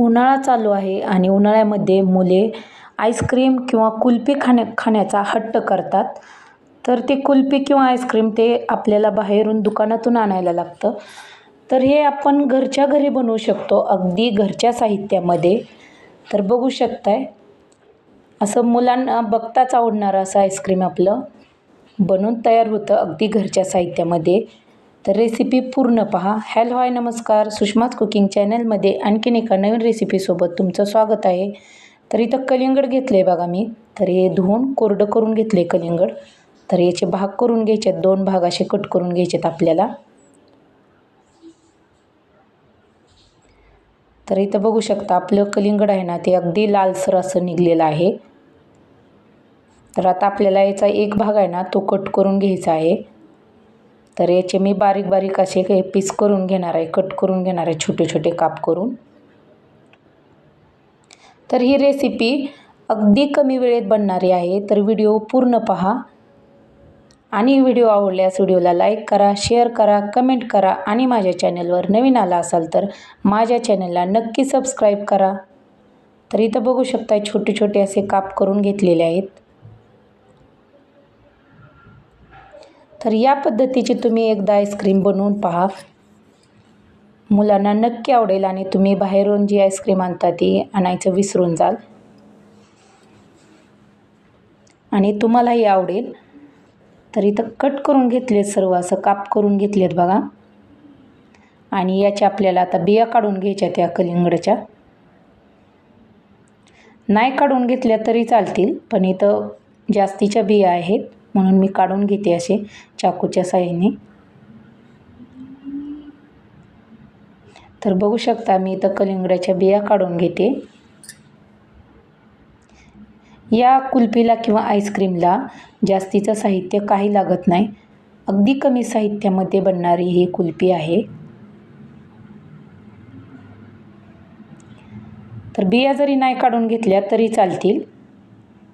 उन्हाळा चालू आहे आणि उन्हाळ्यामध्ये मुले आईस्क्रीम किंवा कुल्फी खाण्याचा हट्ट करतात. तर ते कुल्फी किंवा आईस्क्रीम ते आपल्याला बाहेरून दुकानातून आणायला लागतं. तर हे आपण घरच्या घरी बनवू शकतो अगदी घरच्या साहित्यामध्ये. तर बघू शकताय असं मुलांना बघताच आवडणारं असं आईस्क्रीम आपलं बनून तयार होतं अगदी घरच्या साहित्यामध्ये. तर रेसिपी पूर्ण पहा. हॅलो हाय नमस्कार, सुषमाज कुकिंग चॅनलमध्ये आणखीन एका नवीन रेसिपीसोबत तुमचं स्वागत आहे. तर इथं कलिंगड घेतलं आहे बघा मी. तर हे धुवून कोरडं करून घेतलं आहे कलिंगड. तर याचे भाग करून घ्यायचे आहेत, 2 भाग असे कट करून घ्यायचे आहेत आपल्याला. तर इथं बघू शकता आपलं कलिंगड आहे ना ते अगदी लालसर असं निघलेलं आहे. तर आता आपल्याला याचा एक भाग आहे ना तो कट करून घ्यायचा आहे. तर याचे मी बारीक बारीक असे काही पीस करून घेणार आहे, कट करून घेणार आहे छोटे छोटे काप करून. तर ही रेसिपी अगदी कमी वेळेत बनणारी आहे. तर व्हिडिओ पूर्ण पहा आणि व्हिडिओ आवडल्यास व्हिडिओला लाईक करा, शेअर करा, कमेंट करा आणि माझ्या चॅनलवर नवीन आला असाल तर माझ्या चॅनलला नक्की सबस्क्राईब करा. तर इथं बघू शकता छोटे छोटे असे काप करून घेतलेले आहेत. तर या पद्धतीची तुम्ही एकदा आईस्क्रीम बनवून पहा, मुलांना नक्की आवडेल आणि तुम्ही बाहेरून जी आईस्क्रीम आणता ती आणायचं विसरून जाल आणि तुम्हालाही आवडेल. तर इथं कट करून घेतलेत सर्व असं काप करून घेतलेत बघा. आणि याच्या आपल्याला आता बिया काढून घ्यायच्या त्या कलिंगडच्या. नाही काढून घेतल्या तरी चालतील, पण इथं जास्तीच्या बिया आहेत म्हणून मी काढून घेते असे चाकूच्या साहाय्याने. तर बघू शकता मी इथं कलिंगडाच्या बिया काढून घेते. या कुल्फीला किंवा आईस्क्रीमला जास्तीचं साहित्य काही लागत नाही. अगदी कमी साहित्यामध्ये बनणारी ही कुल्फी आहे. तर बिया जरी नाही काढून घेतल्या तरी चालतील.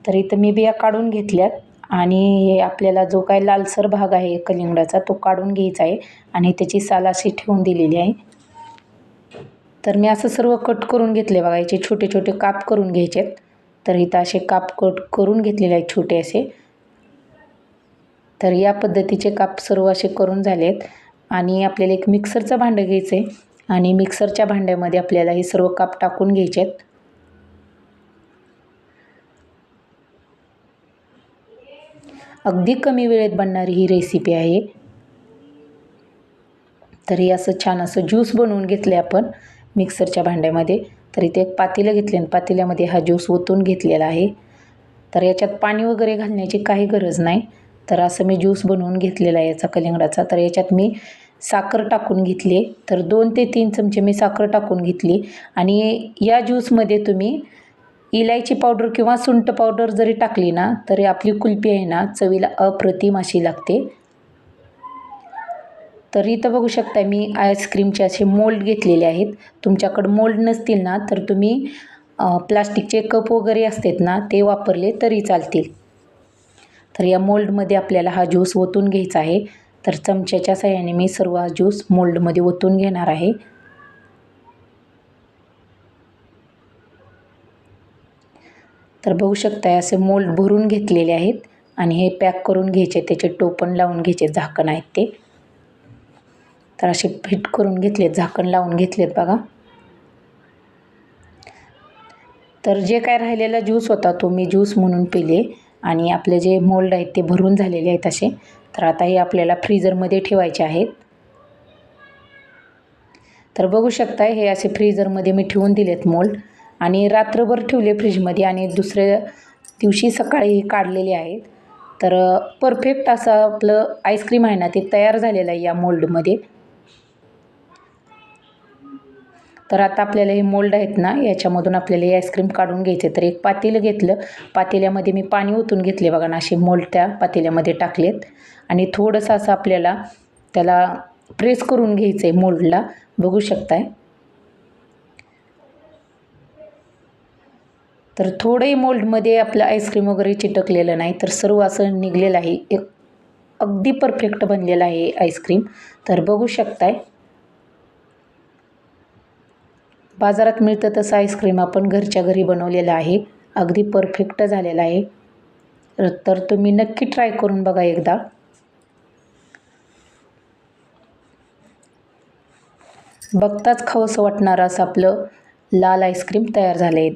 तर इथं मी बिया काढून घेतल्यात आणि आपल्याला जो काय लालसर भाग आहे कलिंगडाचा तो काढून घ्यायचा आहे आणि त्याची साल अशी ठेवून दिलेली आहे. तर मी असं सर्व कट करून घेतले बघा. याचे छोटे छोटे काप करून घ्यायचे आहेत. तर इथं असे काप कट करून घेतलेले आहेत छोटे असे. तर या पद्धतीचे काप सर्व असे करून झाले आहेत आणि आपल्याला एक मिक्सरचं भांडं घ्यायचं आहे आणि मिक्सरच्या भांड्यामध्ये आपल्याला हे सर्व काप टाकून घ्यायचे आहेत. अगदी कमी वेळेत बनणारी ही रेसिपी आहे. तर हे असं छान असं ज्यूस बनवून घेतले आपण मिक्सरच्या भांड्यामध्ये. तर इथे एक पातेलं घेतले आणि पातेल्यामध्ये हा ज्यूस ओतून घेतलेला आहे. तर याच्यात पाणी वगैरे घालण्याची काही गरज नाही. तर असं मी ज्यूस बनवून घेतलेला आहे याचा कलिंगडाचा. तर याच्यात मी साखर टाकून घेतली. तर 2 ते 3 चमचे मी साखर टाकून घेतली आणि या ज्यूसमध्ये तुम्ही इलायची पावडर किंवा सुंठ पावडर जरी टाकली ना तरी आपली कुल्फी आहे ना चवीला अप्रतिम अशी लागते. तर इथं बघू शकता मी आईस्क्रीमचे असे मोल्ड घेतलेले आहेत. तुमच्याकडं मोल्ड नसतील ना तर तुम्ही प्लास्टिकचे कप वगैरे असतात ना ते वापरले तरी चालतील. तर या मोल्डमध्ये आपल्याला हा ज्यूस ओतून घ्यायचा आहे. तर चमच्याच्या साहाय्याने मी सर्व हा ज्यूस मोल्डमध्ये ओतून घेणार आहे. तर बघू शकता असे मोल्ड भरून घेतलेले आहेत आणि हे पॅक करून घ्यायचे. त्याचे टोपण लावून घ्यायचे, झाकण आहेत ते. तर असे फिट करून घेतलेत, झाकण लावून घेतलेत बघा. तर जे काय राहिलेला ज्यूस होता तो मी ज्यूस म्हणून पिले आणि आपले जे मोल्ड आहेत ते भरून झालेले आहेत असे. तर आता हे आपल्याला फ्रीजरमध्ये ठेवायचे आहेत. तर बघू शकता हे असे फ्रीजरमध्ये मी ठेवून दिलेत मोल्ड आणि रात्रभर ठेवले फ्रीजमध्ये आणि दुसऱ्या दिवशी सकाळी काढलेले आहेत. तर परफेक्ट असं आपलं आईस्क्रीम आहे ना ते तयार झालेलं आहे या मोल्डमध्ये. तर आता आपल्याला हे मोल्ड आहेत ना याच्यामधून आपल्याला हे आईस्क्रीम काढून घ्यायचे. तर एक पातेलं घेतलं, पातेल्यामध्ये मी पाणी ओतून घेतले बघा ना. असे मोल्ड त्या पातेल्यामध्ये टाकलेत आणि थोडंसं असं आपल्याला त्याला प्रेस करून घ्यायचं आहे मोल्डला. बघू शकताय. तर थोडंही मोल्डमध्ये आपलं आईस्क्रीम वगैरे चिटकलेलं नाही. तर सर्व असं निघलेलं आहे. एक अगदी परफेक्ट बनलेलं आहे आईस्क्रीम. तर बघू शकताय. बाजारात मिळतं तसं आईस्क्रीम आपण घरच्या घरी बनवलेलं आहे. अगदी परफेक्ट झालेलं आहे. तर तुम्ही नक्की ट्राय करून बघा एकदा. बघताच खावंसं वाटणारं असं आपलं लाल आईस्क्रीम तयार झालं आहे.